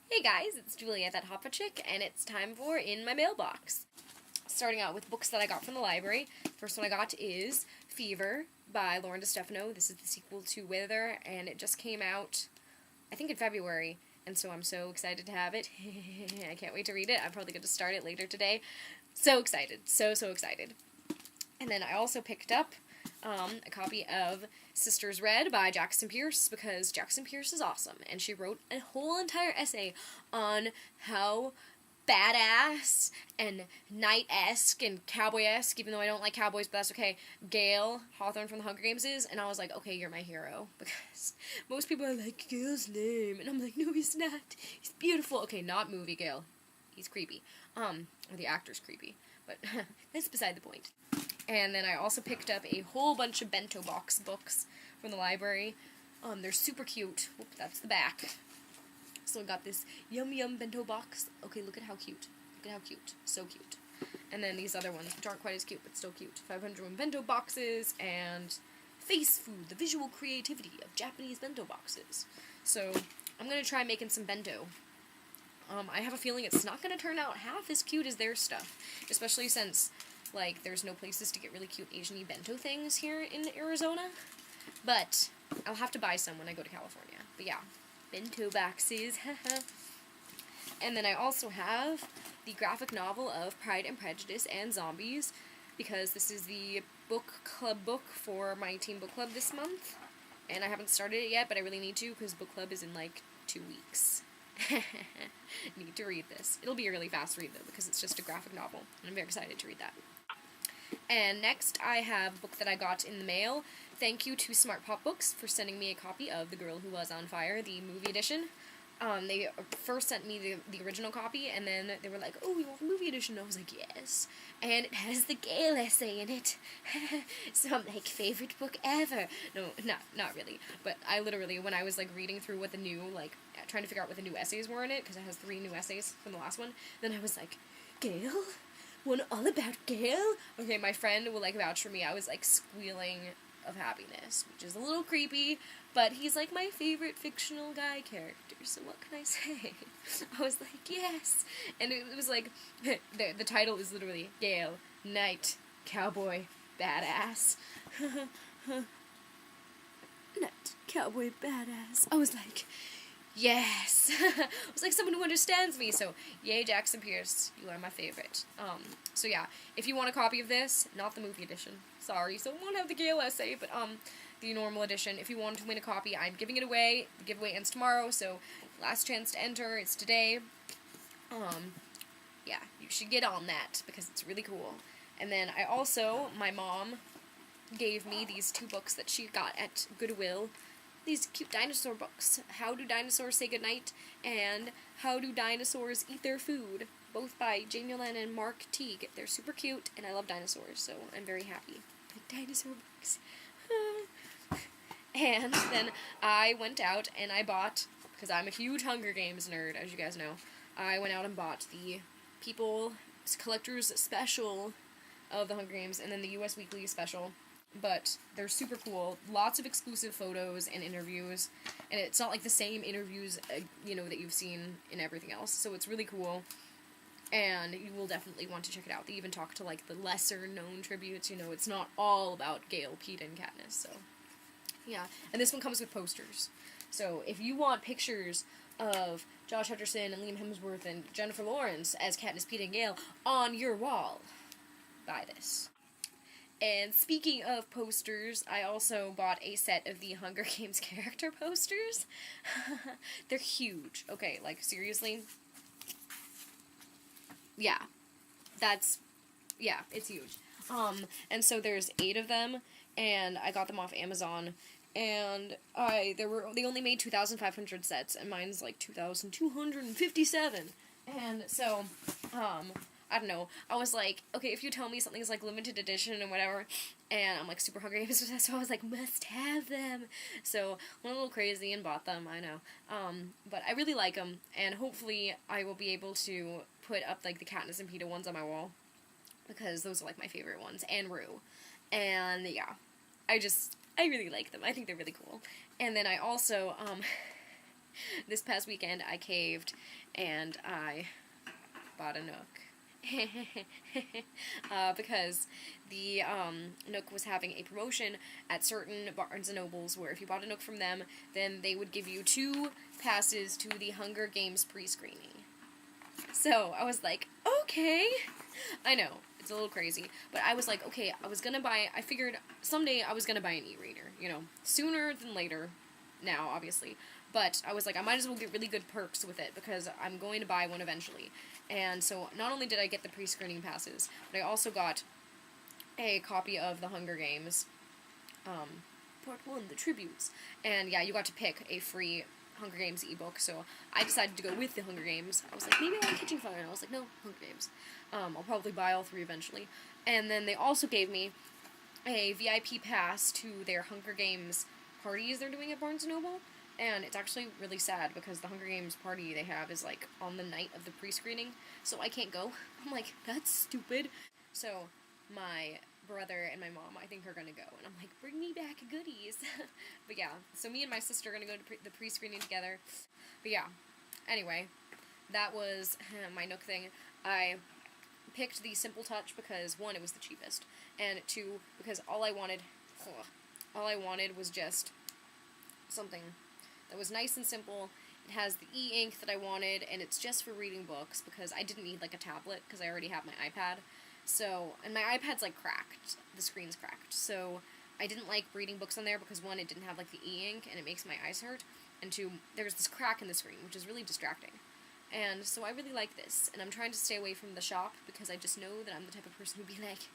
Hey guys, it's Juliet, that Hoppa Chick, and it's time for In My Mailbox. Starting out with books that I got from the library. First one I got is Fever by Lauren DeStefano. This is the sequel to Wither, and it just came out, I think in February, and so I'm so excited to have it. I can't wait to read it. I'm probably going to start it later today. So excited. So excited. And then I also picked up a copy of Sisters Red by Jackson Pierce, because Jackson Pierce is awesome, and she wrote a whole entire essay on how badass and knight-esque and cowboy-esque, even though I don't like cowboys, but that's okay, Gale Hawthorne from the Hunger Games is, and I was like, okay, you're my hero, because most people are like, Gale's name, and I'm like, no, he's not, he's beautiful. Okay, not movie Gale, he's creepy, or the actor's creepy, but that's beside the point. And then I also picked up a whole bunch of bento box books from the library. They're super cute. Whoop, that's the back. So I got this yum bento box. Okay, look at how cute. Look at how cute. So cute. And then these other ones, which aren't quite as cute, but still cute. 501 bento boxes and Face Food, the visual creativity of Japanese bento boxes. So I'm going to try making some bento. I have a feeling it's not going to turn out half as cute as their stuff, especially since, like, there's no places to get really cute Asian-y bento things here in Arizona. But I'll have to buy some when I go to California. But yeah, bento boxes, haha. And then I also have the graphic novel of Pride and Prejudice and Zombies, because this is the book club book for my teen book club this month. And I haven't started it yet, but I really need to, because book club is in, like, 2 weeks. Need to read this. It'll be a really fast read, though, because it's just a graphic novel, and I'm very excited to read that. And next, I have a book that I got in the mail. Thank you to Smart Pop Books for sending me a copy of The Girl Who Was on Fire, the movie edition. They first sent me the original copy, and then they were like, oh, you want the movie edition? And I was like, yes. And it has the Gale essay in it. So I'm like, favorite book ever. No, not really. But I literally, when I was, like, reading through what the new, like, trying to figure out what the new essays were in it, because it has 3 new essays from the last one, then I was like, Gale? One all about Gale? Okay, my friend will, like, vouch for me. I was, like, squealing of happiness, which is a little creepy, but he's, like, my favorite fictional guy character, so what can I say? I was like, yes! And it was, like, the title is literally Gale, Knight, Cowboy, Badass. Knight, Cowboy, Badass. I was like, yes! I was like someone who understands me, so yay, Jackson Pierce, you are my favorite. So yeah, if you want a copy of this, not the movie edition, sorry, so it won't have the Gale essay, but the normal edition, if you want to win a copy, I'm giving it away. The giveaway ends tomorrow, so last chance to enter is today. Yeah, you should get on that, because it's really cool. And then I also, my mom gave me these 2 books that she got at Goodwill. These cute dinosaur books. How Do Dinosaurs Say Goodnight? And How Do Dinosaurs Eat Their Food? Both by Jane Yolen and Mark Teague. They're super cute, and I love dinosaurs, so I'm very happy. Dinosaur books. And then I went out and I bought, because I'm a huge Hunger Games nerd, as you guys know, I went out and bought the People Collector's Special of the Hunger Games, and then the US Weekly Special. But they're super cool. Lots of exclusive photos and interviews, and it's not like the same interviews, that you've seen in everything else, so it's really cool, and you will definitely want to check it out. They even talk to, like, the lesser-known tributes, it's not all about Gale, Pete, and Katniss, so, yeah. And this one comes with posters, so if you want pictures of Josh Hutcherson and Liam Hemsworth and Jennifer Lawrence as Katniss, Pete, and Gale on your wall, buy this. And speaking of posters, I also bought a set of the Hunger Games character posters. They're huge. Okay, like, seriously? Yeah. It's huge. And so there's 8 of them, and I got them off Amazon, and they only made 2,500 sets, and mine's like 2,257. And so, I don't know, I was like, okay, if you tell me something's, like, limited edition and whatever, and I'm, like, super Hunger Games obsessed, so I was like, must have them, so went a little crazy and bought them, I know, but I really like them, and hopefully I will be able to put up, like, the Katniss and Peeta ones on my wall, because those are, like, my favorite ones, and Rue, and, yeah, I really like them, I think they're really cool, and then I also, This past weekend I caved and I bought a Nook. Because the Nook was having a promotion at certain Barnes & Nobles where if you bought a Nook from them, then they would give you 2 passes to the Hunger Games pre-screening. So I was like, okay. I know, it's a little crazy, but I was like, okay, I figured someday I was gonna buy an e-reader, you know, sooner than later, now, obviously, but I was like, I might as well get really good perks with it, because I'm going to buy one eventually, and so not only did I get the pre-screening passes, but I also got a copy of the Hunger Games, Part 1, The Tributes, and yeah, you got to pick a free Hunger Games ebook, so I decided to go with the Hunger Games. I was like, maybe I want Catching Fire, and I was like, no, Hunger Games. I'll probably buy all 3 eventually. And then they also gave me a VIP pass to their Hunger Games parties they're doing at Barnes & Noble, and it's actually really sad, because the Hunger Games party they have is, like, on the night of the pre-screening, so I can't go. I'm like, that's stupid. So, my brother and my mom, I think, are gonna go, and I'm like, bring me back goodies. But yeah, so me and my sister are gonna go to the pre-screening together. But yeah, anyway, that was my Nook thing. I picked the Simple Touch because 1, it was the cheapest, and 2, because all I wanted was just something that was nice and simple. It has the e-ink that I wanted, and it's just for reading books, because I didn't need, like, a tablet, because I already have my iPad. So, and my iPad's, like, cracked. The screen's cracked. So, I didn't like reading books on there because, 1, it didn't have, like, the e-ink, and it makes my eyes hurt, and 2, there's this crack in the screen, which is really distracting. And so I really like this, and I'm trying to stay away from the shop, because I just know that I'm the type of person who'd be like,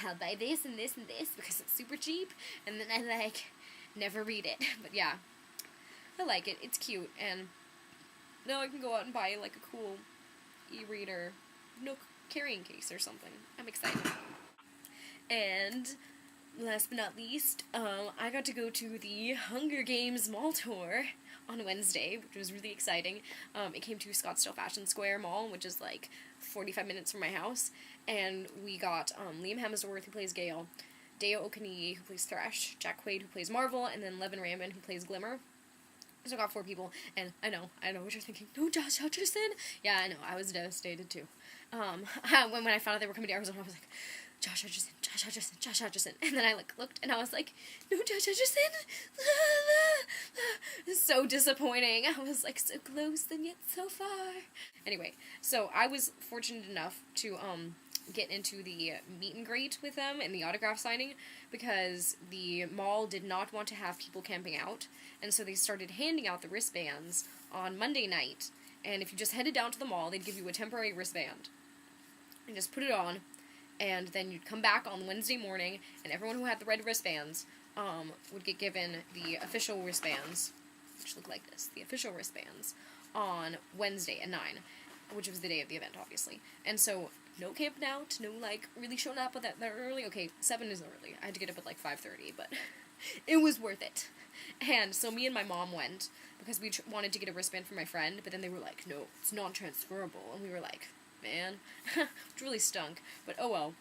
I'll buy this and this and this, because it's super cheap, and then I, like, never read it. But yeah, I like it. It's cute, and now I can go out and buy, like, a cool e-reader Nook carrying case or something. I'm excited. And last but not least, I got to go to the Hunger Games mall tour on Wednesday, which was really exciting. It came to Scottsdale Fashion Square Mall, which is like 45 minutes from my house, and we got Liam Hemsworth, who plays Gale, Deo Okoneyi, who plays Thresh, Jack Quaid, who plays Marvel, and then Levin Rambin, who plays Glimmer. So I got 4 people, and I know what you're thinking. No, Josh Hutcherson? Yeah, I know, I was devastated too. When I found out they were coming to Arizona, I was like, Josh Hutcherson. And then I looked, and I was like, no, Josh Hutcherson? So disappointing. I was like, so close and yet so far. Anyway, so I was fortunate enough to get into the meet and greet with them and the autograph signing, because the mall did not want to have people camping out, and so they started handing out the wristbands on Monday night, and if you just headed down to the mall, they'd give you a temporary wristband, and just put it on, and then you'd come back on Wednesday morning, and everyone who had the red wristbands would get given the official wristbands, which look like this, the official wristbands, on Wednesday at 9, which was the day of the event, obviously. And so, no camping out, no, like, really showing up that early. Okay, 7 is early. I had to get up at, like, 5:30, but it was worth it. And so me and my mom went, because we wanted to get a wristband for my friend, but then they were like, no, it's non-transferable. And we were like, man, which really stunk. But oh well.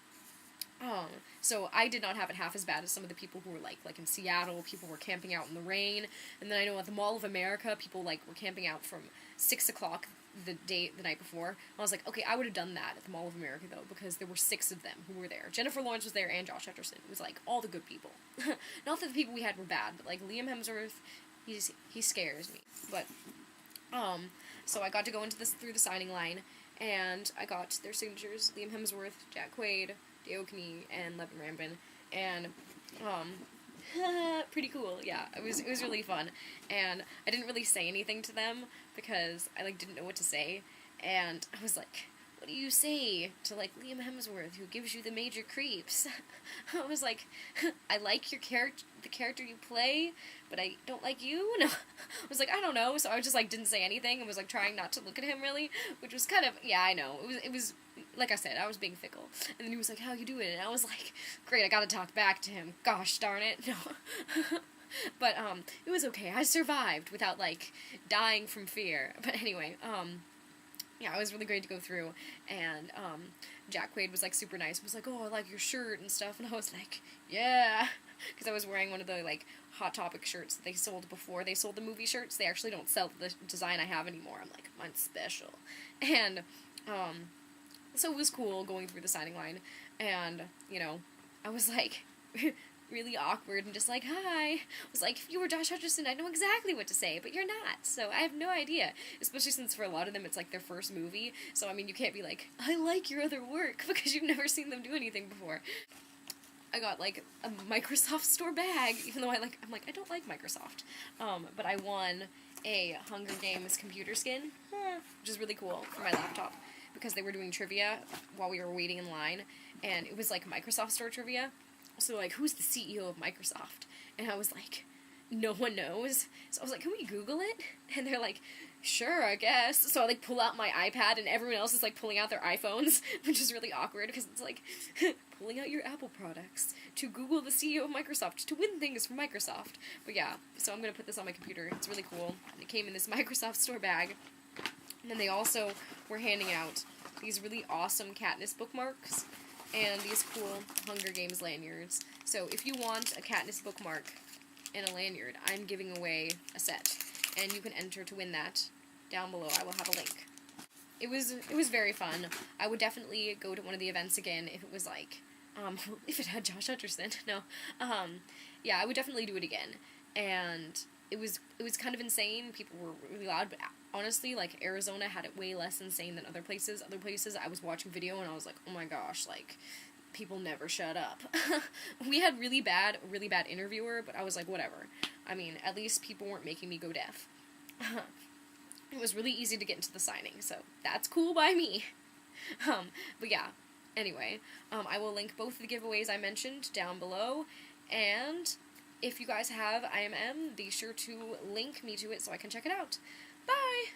So I did not have it half as bad as some of the people who were like in Seattle, people were camping out in the rain, and then I know at the Mall of America, people like were camping out from 6 o'clock the night before. I was like, okay, I would have done that at the Mall of America though, because there were 6 of them who were there. Jennifer Lawrence was there and Josh Hutcherson. It was like all the good people. Not that the people we had were bad, but like Liam Hemsworth, he scares me. But so I got to go through the signing line, and I got their signatures: Liam Hemsworth, Jack Quaid, Deo Okoneyi, and Levin Rambin, and pretty cool. Yeah, it was really fun, and I didn't really say anything to them because I didn't know what to say, and I was like, what do you say to Liam Hemsworth, who gives you the major creeps? I was like, I like your the character you play, but I don't like you. No, I was like, I don't know. So I just didn't say anything and was trying not to look at him really, which was kind of, yeah, I know. It was like I said, I was being fickle. And then he was like, how you doing? And I was like, great, I gotta talk back to him. Gosh darn it. No. But it was okay. I survived without dying from fear. But anyway, yeah, it was really great to go through, and Jack Quaid was super nice. He was like, oh, I like your shirt and stuff, and I was like, yeah. because I was wearing one of the, like, Hot Topic shirts that they sold before they sold the movie shirts. They actually don't sell the design I have anymore. I'm like, mine's special. And, so it was cool going through the signing line, and, you know, I was, like, really awkward and just like, hi. I was like, if you were Josh Hutcherson, I'd know exactly what to say, but you're not, so I have no idea. Especially since for a lot of them, it's, like, their first movie, so, I mean, you can't be like, I like your other work, because you've never seen them do anything before. I got, like, a Microsoft Store bag, even though I'm like, I don't like Microsoft. But I won a Hunger Games computer skin, which is really cool, for my laptop, because they were doing trivia while we were waiting in line, and it was, like, Microsoft Store trivia. So, like, who's the CEO of Microsoft? And I was like, no one knows. So I was like, can we Google it? And they're like, sure, I guess. So I, like, pull out my iPad, and everyone else is, like, pulling out their iPhones, which is really awkward, because it's like, pulling out your Apple products to Google the CEO of Microsoft to win things from Microsoft. But yeah, so I'm going to put this on my computer. It's really cool. And it came in this Microsoft Store bag. And then they also were handing out these really awesome Katniss bookmarks and these cool Hunger Games lanyards. So if you want a Katniss bookmark and a lanyard, I'm giving away a set. And you can enter to win that down below. I will have a link. It was very fun. I would definitely go to one of the events again if it was like, if it had Josh Hutcherson. No. Yeah, I would definitely do it again. And it was kind of insane. People were really loud, but honestly, like, Arizona had it way less insane than other places. Other places, I was watching video and I was like, oh my gosh, like, people never shut up. We had really bad interviewer, but I was like, whatever. I mean, at least people weren't making me go deaf. It was really easy to get into the signing, so that's cool by me. But yeah, anyway, I will link both of the giveaways I mentioned down below, and if you guys have IMM, be sure to link me to it so I can check it out. Bye!